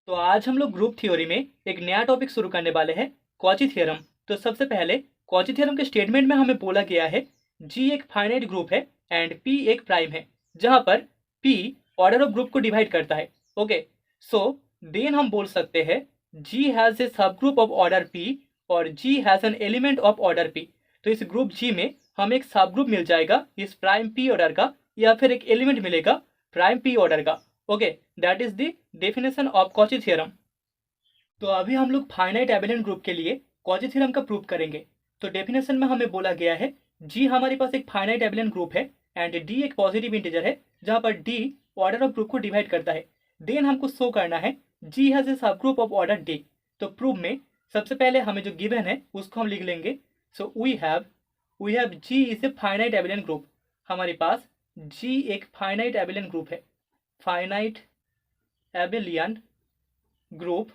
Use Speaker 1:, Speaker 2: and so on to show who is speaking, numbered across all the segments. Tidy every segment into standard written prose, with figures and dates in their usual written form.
Speaker 1: तो आज हम लोग ग्रुप थ्योरी में एक नया टॉपिक शुरू करने वाले हैं, कॉची थ्योरम। तो सबसे पहले कॉची थ्योरम के स्टेटमेंट में हमें बोला गया है जी एक फाइनाइट ग्रुप है एंड पी एक प्राइम है, जहां पर पी ऑर्डर ऑफ ग्रुप को डिवाइड करता है। ओके, सो देन हम बोल सकते हैं जी has a subgroup of order P और G has an element of order P. तो इस ग्रुप जी में हमें एक सब ग्रुप मिल जाएगा इस प्राइम पी ऑर्डर का, या फिर एक एलिमेंट मिलेगा प्राइम पी ऑर्डर का। Okay, that is the definition of Cauchy theorem. तो अभी हम लोग फाइनाइट एबिलियंट ग्रुप के लिए कॉची थ्योरम का प्रूव करेंगे। तो डेफिनेशन में हमें बोला गया है जी हमारे पास एक फाइनाइट एबिलियंट ग्रुप है एंड डी एक पॉजिटिव इंटीजर है, जहां पर डी ऑर्डर ऑफ ग्रुप को डिवाइड करता है। देन हमको शो करना है जी has a subgroup of order D. तो प्रूव में सबसे पहले हमें जो गिवन है उसको हम लिख लेंगे। So we have G is a finite abelian group. हमारे पास जी एक फाइनाइट एबिलियंट ग्रुप है, फाइनाइट एबिलियन ग्रुप,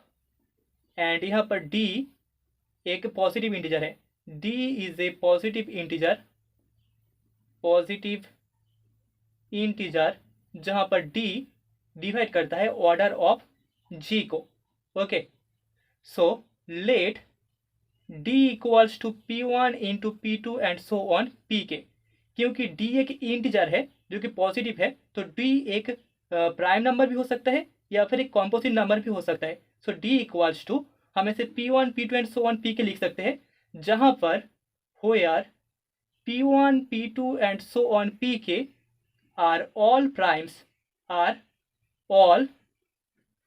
Speaker 1: एंड यहाँ पर d एक पॉजिटिव इंटीजर है। d is a positive integer जहाँ पर d डिवाइड करता है ऑर्डर ऑफ g को। Okay, so let d equals to p1 into p2 and so on pk। क्योंकि d एक इंटीजर है जो कि पॉजिटिव है, तो d एक प्राइम नंबर भी हो सकता है या फिर एक कॉम्पोजिट नंबर भी हो सकता है। सो d इक्वल्स टू हम इसे p1 p2 and so on pk लिख सकते हैं, जहां पर where p1 p2 and so on pk are all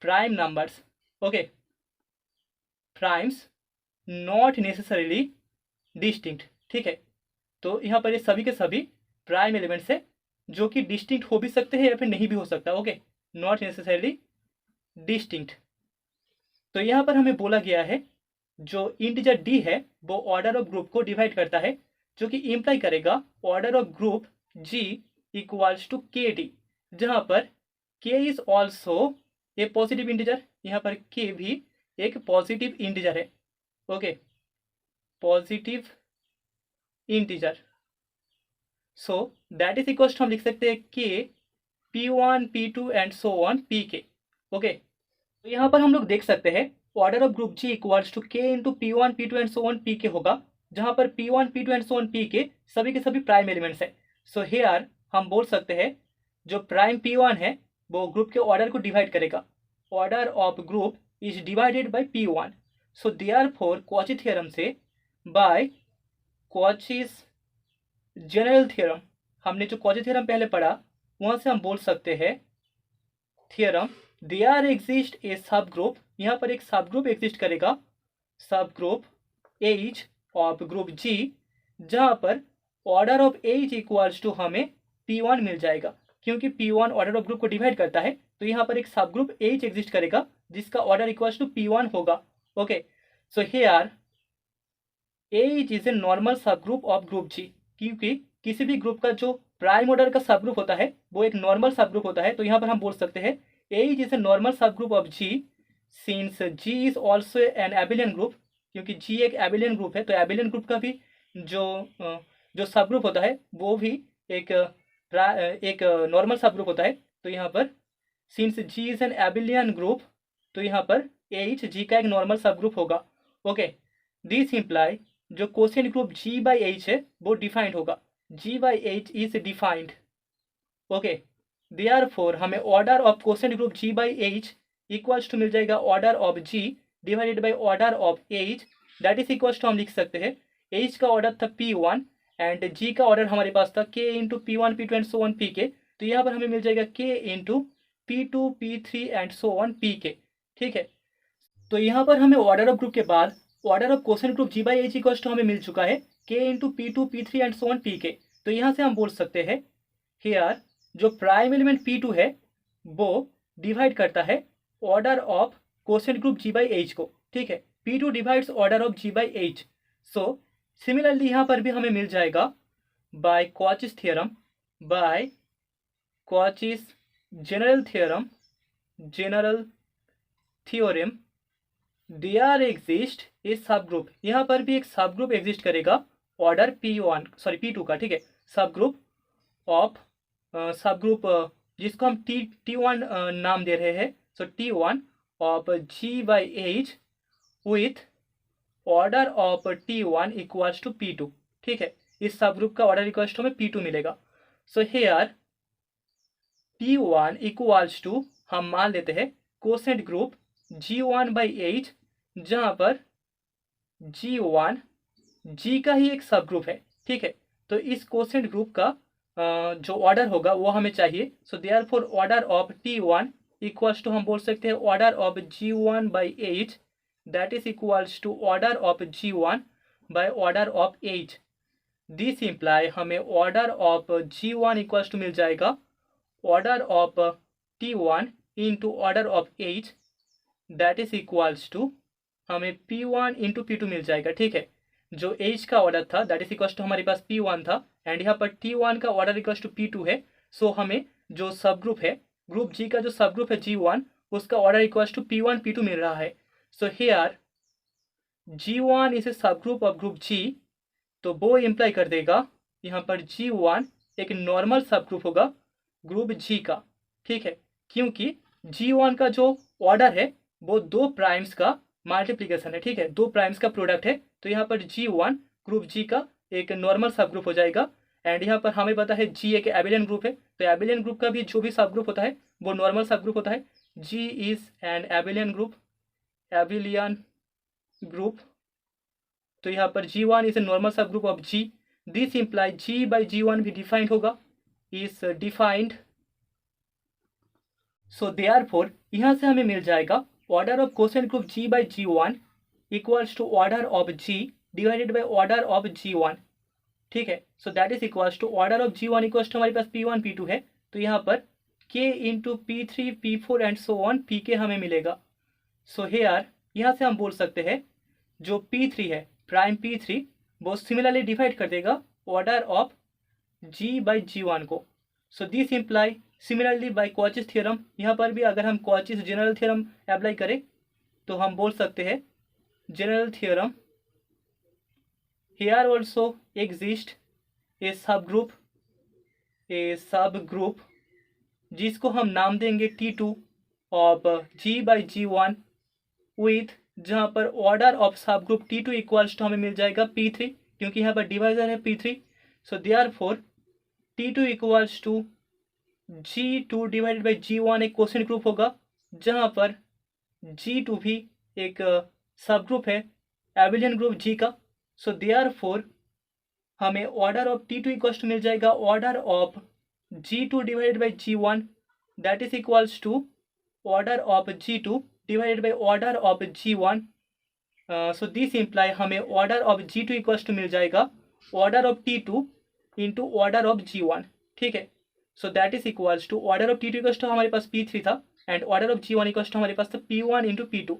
Speaker 1: prime numbers. Okay, primes not necessarily distinct. ठीक है, तो यहाँ पर ये सभी के सभी प्राइम एलिमेंट्स है जो कि डिस्टिंक्ट हो भी सकते हैं या फिर नहीं भी हो सकता। Okay, not necessarily distinct. तो यहाँ पर हमें बोला गया है जो इंटीजर डी है वो ऑर्डर ऑफ ग्रुप को डिवाइड करता है, जो कि इंप्लाई करेगा order of group G equals to K D, जहाँ पर K is also a positive integer. यहाँ पर के भी एक पॉजिटिव इंटीजर है। Okay, positive integer. So that is equals to हम लिख सकते हैं के p1 p2 and so on pk। Okay, तो यहाँ पर हम लोग देख सकते हैं order of group G equals to के into p1 p2 and so on pk होगा, जहाँ पर p1 p2 and so on pk सभी के सभी प्राइम एलिमेंट्स है। सो हेयर हम बोल सकते हैं जो प्राइम p1 है वो ग्रुप के ऑर्डर को डिवाइड करेगा। Order of group is divided by p1। So therefore Cauchy theorem से बाय कॉचीज जनरल थ्योरम, हमने जो कॉची थ्योरम पहले पढ़ा वहां से हम बोल सकते हैं theorem there exist a subgroup. यहाँ पर एक सब ग्रुप एग्जिस्ट करेगा, subgroup H of group G, जहां पर order of H equals to हमें p1 मिल जाएगा। क्योंकि p1 ऑर्डर ऑफ ग्रुप को डिवाइड करता है, तो यहाँ पर एक सब ग्रुप एच एग्जिस्ट करेगा जिसका ऑर्डर इक्वल्स टू p1 होगा। Okay, so here H is a normal subgroup of group जी। क्योंकि किसी भी ग्रुप का जो प्राइम ऑर्डर का सब ग्रुप होता है वो एक नॉर्मल सब ग्रुप होता है, तो यहाँ पर हम बोल सकते हैं H is a normal subgroup of G since G is also an abelian group. क्योंकि जी एक एबिलियन ग्रुप है, तो एबिलियन ग्रुप का भी जो सब ग्रुप होता है वो भी एक नॉर्मल सब ग्रुप होता है। तो यहाँ पर since G is an abelian group, तो यहाँ पर एच जी का एक नॉर्मल सब ग्रुप होगा। ओके, दिस इम्प्लाई जो quotient group G by H है वो डिफाइंड होगा, G by H is defined. Okay, therefore हमें order of quotient group G by H equals to मिल जाएगा order of G divided by order of H. That is equals to हम लिख सकते हैं एच का ऑर्डर था p1 एंड जी का ऑर्डर हमारे पास था k into p1 p2 and so on pk। तो यहाँ पर हमें मिल जाएगा k into p2 p3 and so on pk। ठीक है, तो यहाँ पर हमें ऑर्डर ऑफ ग्रुप के बाद order of quotient group G by H equals to हमें मिल चुका है k into p2 p3 and so on pk। तो यहाँ से हम बोल सकते हैं हेयर जो प्राइम एलिमेंट p2 है वो डिवाइड करता है order of quotient group G by H को। ठीक है, p2 divides order of G by H. So similarly यहाँ पर भी हमें मिल जाएगा by Cauchy's theorem, by Cauchy's general theorem there exist a subgroup. यहाँ पर भी एक सब ग्रुप एग्जिस्ट करेगा ऑर्डर p2 का। ठीक है, सब ग्रुप जिसको हम T1 नाम दे रहे हैं। So T1 of G/H with order of T1 equals to P2। ठीक है, इस सब ग्रुप का ऑर्डर इक्वल्स टू हमें P2 मिलेगा। So here T1 equals to, हम मान लेते हैं कोसेंट ग्रुप G1/H, जहां पर G1 G का ही एक सब ग्रुप है। ठीक है, तो इस कोसेंट ग्रुप का जो ऑर्डर होगा वो हमें चाहिए। So therefore order of T1 equals to, हम बोल सकते हैं order of G1/H, that is equals to order of G1 by order of H। This imply हमें order of G1 equals to मिल जाएगा order of T1 into order of H, that is equals to हमें P1 into P2 मिल जाएगा। ठीक है, जो H का order था दैट इज इक्वल्स टू हमारे पास P1 था, एंड यहाँ पर T1 का ऑर्डर इक्वल्स टू P2 है। सो हमें जो सब ग्रुप है, ग्रुप G का जो सब ग्रुप है G1, उसका order equals to P1 P2 मिल रहा है। So here G1 is a subgroup of group G, तो वो इम्प्लाई कर देगा यहाँ पर G1 एक नॉर्मल सब ग्रुप होगा ग्रुप G का। ठीक है, क्योंकि G1 का जो ऑर्डर है वो दो प्राइम्स का मल्टीप्लिकेशन है। ठीक है, दो प्राइम्स का प्रोडक्ट है, तो यहाँ पर G1 ग्रुप G का एक नॉर्मल सब ग्रुप हो जाएगा। एंड यहाँ पर हमें पता है G एक एबिलियन ग्रुप है, तो एबिलियन ग्रुप का भी जो भी सब ग्रुप होता है वो नॉर्मल सब ग्रुप होता है। G is an abelian group, एबिलियन group. तो यहाँ पर G1 is a normal subgroup of G। This imply G/G1 भी डिफाइंड होगा, इज डिफाइंड। सो देयरफॉर यहाँ से हमें मिल जाएगा order of quotient group G/G1 equals to order of G divided by order of G1। ठीक है, so that is equals to order of G1 equals to हमारे पास P1 P2 है, तो यहाँ पर K into P3 P4 and so on Pk हमें मिलेगा। सो हेयर यहाँ से हम बोल सकते हैं जो P3 है, प्राइम P3, वो सिमिलरली डिवाइड कर देगा ऑर्डर ऑफ G/G1 को। So this imply similarly by Cauchy's theorem, यहाँ पर भी अगर हम कॉचीज जनरल थ्योरम अप्लाई करें तो हम बोल सकते हैं general theorem, here also exist a सब ग्रुप जिसको हम नाम देंगे T2 ऑफ G/G1 विथ, जहाँ पर ऑर्डर ऑफ सब ग्रुप T2 इक्वल्स टू हमें मिल जाएगा P3, क्योंकि यहाँ पर डिवाइजर है P3। So therefore T2 equals to G2 divided by G1 एक कोसेंट ग्रुप होगा, जहाँ पर G2 भी एक सब ग्रुप है एबिलियन ग्रुप G का। सो देयरफॉर हमें order of T2 equals to मिल जाएगा order of G2 divided by G1, that is equals to order of G2 divided by order of G1। So this imply हमें order of G2 equals to मिल जाएगा order of T2 into order of G1। ठीक है, so that is equals to order of T2 equals to हमारे पास P3 था, and order of G1 equals to हमारे पास था P1 इंटू P2।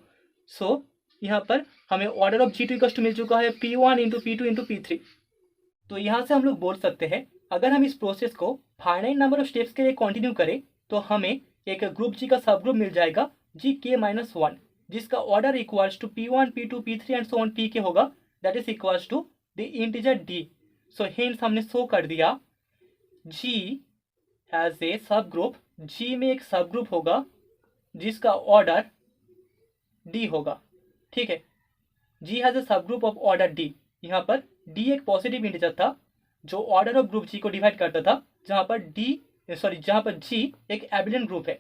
Speaker 1: सो यहाँ पर हमें order of G2 equals to मिल चुका है P1 into P2 into P3। तो यहाँ से हम लोग बोल सकते हैं अगर हम इस प्रोसेस को फाइनाइट नंबर ऑफ स्टेप्स के लिए कंटिन्यू करें तो हमें एक ग्रुप G का सब ग्रुप मिल जाएगा Gk-1, जिसका order equals to P1 P2 P3 and so on Pk होगा, that is equals to the integer D। So hence हमने शो कर दिया G हैज ए सब ग्रुप, G में एक सब ग्रुप होगा जिसका ऑर्डर D होगा। ठीक है, G has a subgroup of order D। यहाँ पर D एक पॉजिटिव इंटीजर था जो ऑर्डर ऑफ ग्रुप G को डिवाइड करता था, जहाँ पर G एक एबिलियन ग्रुप है।